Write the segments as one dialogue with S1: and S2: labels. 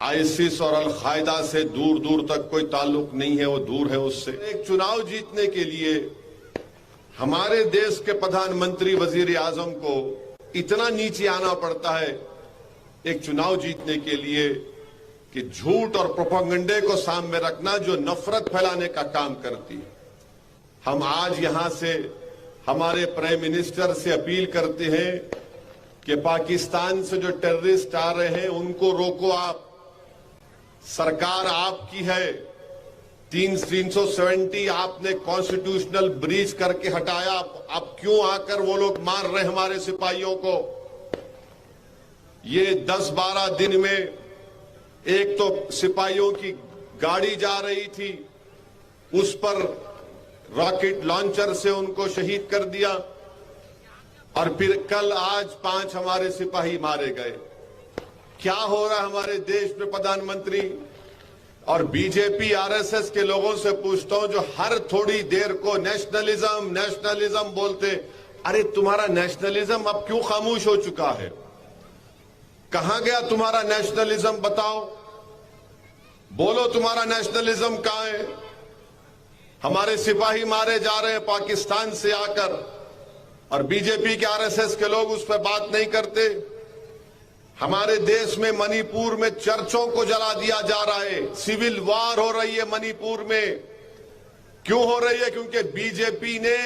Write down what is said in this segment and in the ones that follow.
S1: ISIS और al Qaeda से दूर दूर तक कोई ताल्लुक नहीं है, वो दूर है उससे। एक चुनाव जीतने के लिए हमारे देश के प्रधानमंत्री वजीर आजम को इतना नीचे आना पड़ता है एक चुनाव जीतने के लिए कि झूठ और प्रोपेगेंडे को सामने रखना, जो नफरत फैलाने का काम करती है। हम आज यहां से हमारे प्राइम मिनिस्टर से अपील करते हैं कि पाकिस्तान से जो टेररिस्ट आ रहे हैं उनको रोको आप। सरकार आपकी है। 370 आपने कॉन्स्टिट्यूशनल ब्रीच करके हटाया। अब क्यों आकर वो लोग मार रहे हमारे सिपाहियों को? ये 10-12 दिन में एक तो सिपाहियों की गाड़ी जा रही थी, उस पर रॉकेट लॉन्चर से उनको शहीद कर दिया, और फिर कल आज 5 हमारे सिपाही मारे गए। क्या हो रहा है हमारे देश में प्रधानमंत्री? और बीजेपी आरएसएस के लोगों से पूछता हूं, जो हर थोड़ी देर को नेशनलिज्म नेशनलिज्म बोलते, अरे तुम्हारा नेशनलिज्म अब क्यों खामोश हो चुका है? कहां गया तुम्हारा नेशनलिज्म? बताओ, बोलो तुम्हारा नेशनलिज्म कहां है? हमारे सिपाही मारे जा रहे हैं पाकिस्तान से आकर, और बीजेपी के आरएसएस के लोग उस पर बात नहीं करते। हमारे देश में मणिपुर में चर्चों को जला दिया जा रहा है। सिविल वार हो रही है मणिपुर में। क्यों हो रही है? क्योंकि बीजेपी ने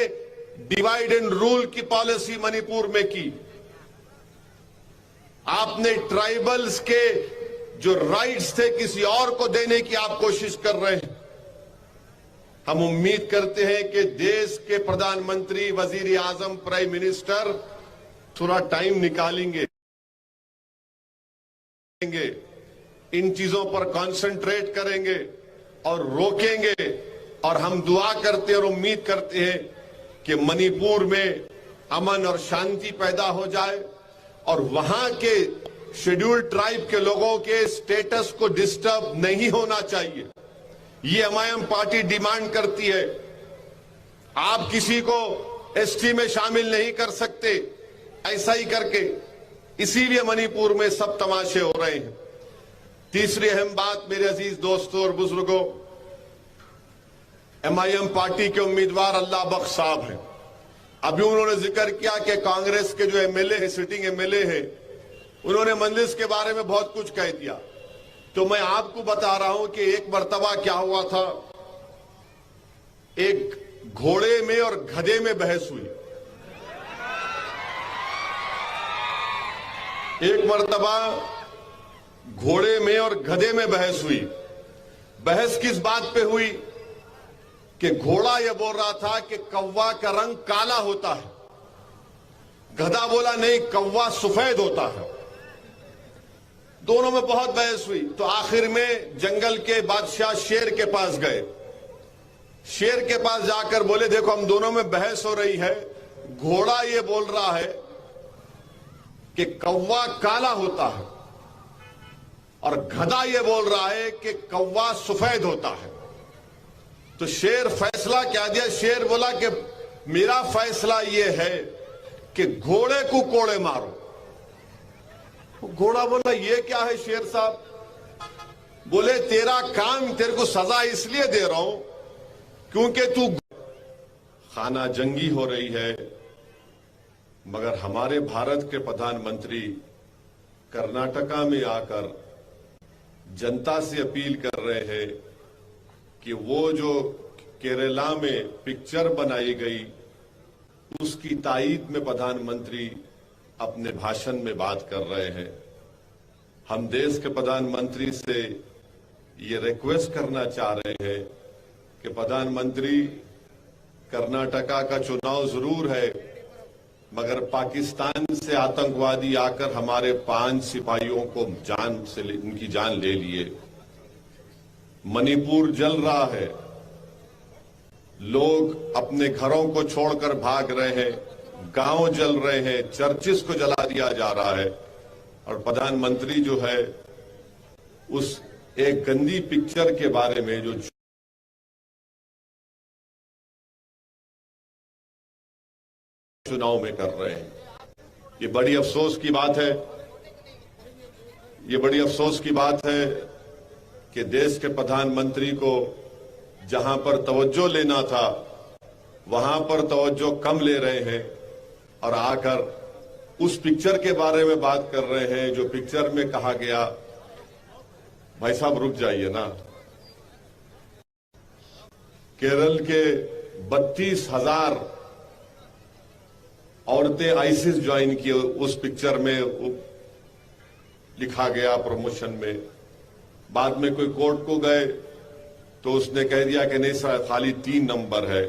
S1: डिवाइड एंड रूल की पॉलिसी मणिपुर में की। आपने ट्राइबल्स के जो राइट्स थे किसी और को देने की आप कोशिश कर रहे हैं। हम उम्मीद करते हैं कि देश के प्रधानमंत्री, वजीर आजम, प्राइम मिनिस्टर थोड़ा टाइम निकालेंगे, इन चीजों पर कंसंट्रेट करेंगे और रोकेंगे। और हम दुआ करते और उम्मीद करते हैं कि मणिपुर में अमन और शांति पैदा हो जाए, और वहां के शेड्यूल्ड ट्राइब के लोगों के स्टेटस को डिस्टर्ब नहीं होना चाहिए। ये एमआईएम पार्टी डिमांड करती है। आप किसी को एसटी में शामिल नहीं कर सकते ऐसा ही करके, इसीलिए मणिपुर में सब तमाशे हो रहे हैं। तीसरी अहम बात मेरे अजीज दोस्तों और बुजुर्गों, एमआईएम पार्टी के उम्मीदवार अल्लाह बख्श साहब हैं। अभी उन्होंने जिक्र किया कि कांग्रेस के जो एमएलए हैं, सिटिंग एमएलए हैं, उन्होंने मजलिस के बारे में बहुत कुछ कह दिया। तो मैं आपको बता रहा हूं कि एक मर्तबा क्या हुआ था, एक घोड़े में और गधे में बहस हुई। एक मर्तबा घोड़े में और गधे में बहस हुई। बहस किस बात पे हुई कि घोड़ा यह बोल रहा था कि कौवा का रंग काला होता है, गधा बोला नहीं, कौवा सफेद होता है। दोनों में बहुत बहस हुई। तो आखिर में जंगल के बादशाह शेर के पास गए। शेर के पास जाकर बोले, देखो हम दोनों में बहस हो रही है, घोड़ा ये बोल रहा है कि कौवा काला होता है, और गधा ये बोल रहा है कि कौवा सफेद होता है। तो शेर फैसला क्या दिया? शेर बोला कि मेरा फैसला ये है कि घोड़े को कोड़े मारो। घोड़ा बोला, ये क्या है शेर साहब? बोले, तेरा काम, तेरे को सजा इसलिए दे रहा हूं क्योंकि तू खाना जंगी हो रही है। मगर हमारे भारत के प्रधानमंत्री कर्नाटका में आकर जनता से अपील कर रहे हैं कि वो जो केरला में पिक्चर बनाई गई उसकी तायीद में प्रधानमंत्री अपने भाषण में बात कर रहे हैं। हम देश के प्रधानमंत्री से ये रिक्वेस्ट करना चाह रहे हैं कि प्रधानमंत्री, कर्नाटका का चुनाव जरूर है, मगर पाकिस्तान से आतंकवादी आकर हमारे 5 सिपाहियों को उनकी जान ले लिए। मणिपुर जल रहा है, लोग अपने घरों को छोड़कर भाग रहे हैं, गांव जल रहे हैं, चर्चिस को जला दिया जा रहा है, और प्रधानमंत्री जो है उस एक गंदी पिक्चर के बारे में जो चुनाव में कर रहे हैं, ये बड़ी अफसोस की बात है। ये बड़ी अफसोस की बात है कि देश के प्रधानमंत्री को जहां पर तवज्जो लेना था वहां पर तवज्जो कम ले रहे हैं और आकर उस पिक्चर के बारे में बात कर रहे हैं जो पिक्चर में कहा गया। भाई साहब रुक जाइए ना। केरल के 32,000 औरतें आईसिस ज्वाइन की उस पिक्चर में लिखा गया प्रमोशन में। बाद में कोई कोर्ट को गए तो उसने कह दिया कि नहीं सर खाली 3 नंबर है।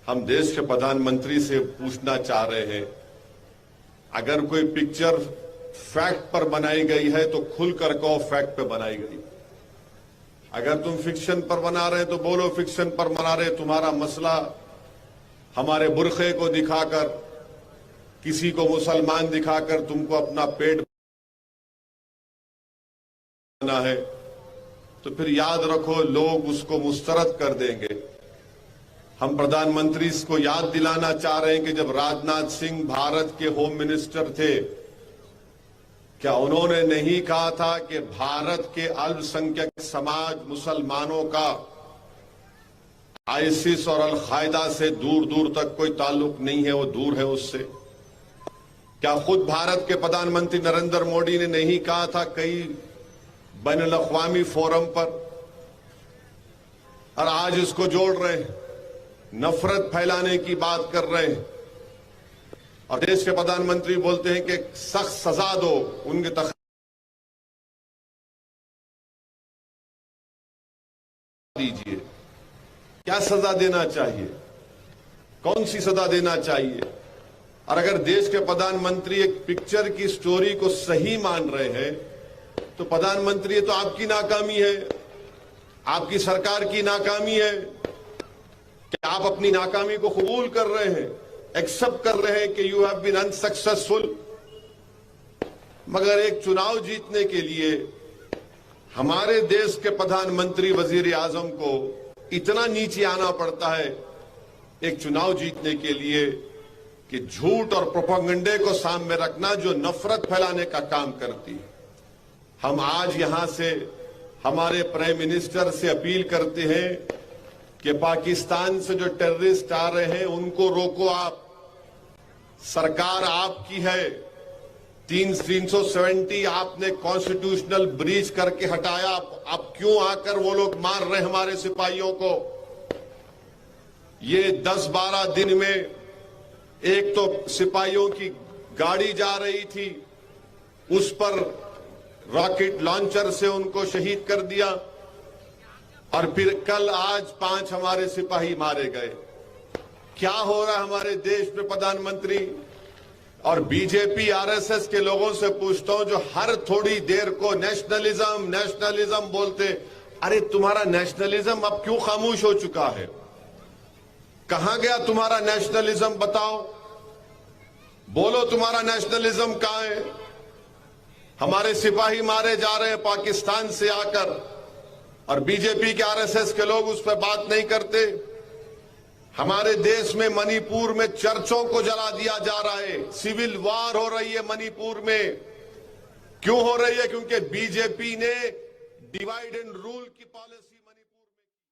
S1: हम देश के प्रधानमंत्री से पूछना चाह रहे हैं, अगर कोई पिक्चर फैक्ट पर बनाई गई है तो खुल कर कहो फैक्ट पे बनाई गई। अगर तुम फिक्शन पर बना रहे तो बोलो फिक्शन पर बना रहे। तुम्हारा मसला हमारे बुरखे को दिखाकर, किसी को मुसलमान दिखाकर तुमको अपना पेट बना है तो फिर याद रखो लोग उसको मुस्तरद कर देंगे। हम प्रधानमंत्री को याद दिलाना चाह रहे हैं कि जब राजनाथ सिंह भारत के होम मिनिस्टर थे, क्या उन्होंने नहीं कहा था कि भारत के अल्पसंख्यक समाज मुसलमानों का आईसिस और अल-कायदा से दूर दूर तक कोई ताल्लुक नहीं है, वो दूर है उससे। क्या खुद भारत के प्रधानमंत्री नरेंद्र मोदी ने नहीं कहा था कई बैनुल-अक़वामी फोरम पर, और आज इसको जोड़ रहे हैं, नफरत फैलाने की बात कर रहे हैं और देश के प्रधानमंत्री बोलते हैं कि सख्त सजा दो उनके तक। दीजिए क्या सजा देना चाहिए, कौन सी सजा देना चाहिए? और अगर देश के प्रधानमंत्री एक पिक्चर की स्टोरी को सही मान रहे हैं तो प्रधानमंत्री तो आपकी नाकामी है, आपकी सरकार की नाकामी है। क्या आप अपनी नाकामी को कबूल कर रहे हैं, एक्सेप्ट कर रहे हैं कि यू हैव बीन अनसक्सेसफुल? मगर एक चुनाव जीतने के लिए हमारे देश के प्रधानमंत्री वजीर आजम को इतना नीचे आना पड़ता है एक चुनाव जीतने के लिए कि झूठ और प्रोपेगेंडे को सामने रखना जो नफरत फैलाने का काम करती है। हम आज यहां से हमारे प्राइम मिनिस्टर से अपील करते हैं कि पाकिस्तान से जो टेररिस्ट आ रहे हैं उनको रोको आप। सरकार आपकी है। 370 आपने कॉन्स्टिट्यूशनल ब्रीच करके हटाया। अब क्यों आकर वो लोग मार रहे हैं हमारे सिपाहियों को? ये 10-12 दिन में एक तो सिपाहियों की गाड़ी जा रही थी, उस पर रॉकेट लॉन्चर से उनको शहीद कर दिया और फिर कल आज 5 हमारे सिपाही मारे गए। क्या हो रहा है हमारे देश में प्रधानमंत्री? और बीजेपी आरएसएस के लोगों से पूछता हूं जो हर थोड़ी देर को नेशनलिज्म नेशनलिज्म बोलते, अरे तुम्हारा नेशनलिज्म अब क्यों खामोश हो चुका है? कहां गया तुम्हारा नेशनलिज्म? बताओ, बोलो तुम्हारा नेशनलिज्म कहां है? हमारे सिपाही मारे जा रहे हैं पाकिस्तान से आकर और बीजेपी के आरएसएस के लोग उस पर बात नहीं करते। हमारे देश में मणिपुर में चर्चों को जला दिया जा रहा है, सिविल वार हो रही है मणिपुर में। क्यों हो रही है? क्योंकि बीजेपी ने डिवाइड एंड रूल की पॉलिसी